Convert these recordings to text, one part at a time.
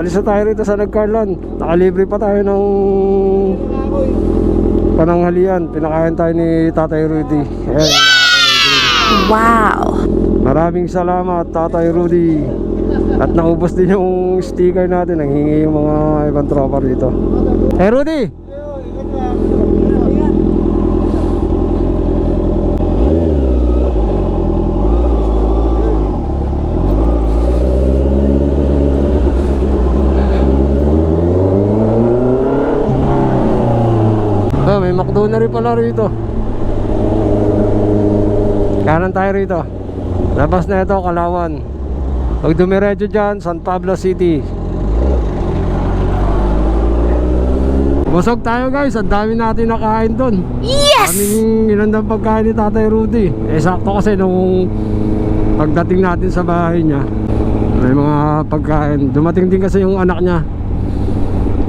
Alis na tayo rito sa Nagcarlan. Nakalibre pa tayo ng pananghalian. Pinakain tayo ni Tatay Rudy. Ayan. Wow! Maraming salamat Tatay Rudy. At naubos din yung sticker natin. Nanghingi yung mga ibang tropa rito. Hey Rudy! May McDo na rin pala rito. Kanan tayo rito. Labas na ito, Kalawan. Pag dumiretso dyan, San Pablo City. Busog tayo guys. Ang dami natin nakain dun. Yes! Daming inandang pagkain ni Tatay Rudy. Sakto kasi nung pagdating natin sa bahay niya, may mga pagkain. Dumating din kasi yung anak niya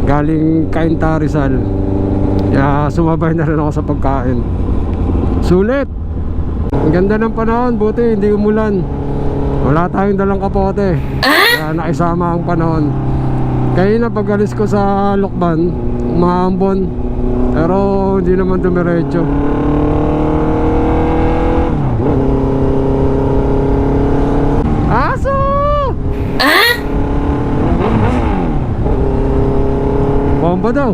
galing Cainta, Rizal. Kaya sumabay na rin ako sa pagkain. Sulit. Ang ganda ng panahon. Buti hindi umulan. Wala tayong dalang kapote. Kaya nakisama ang panahon. Kaya na pag-alis ko sa Lokban, umaambon. Pero hindi naman dumiretso. Aso! Bomba daw.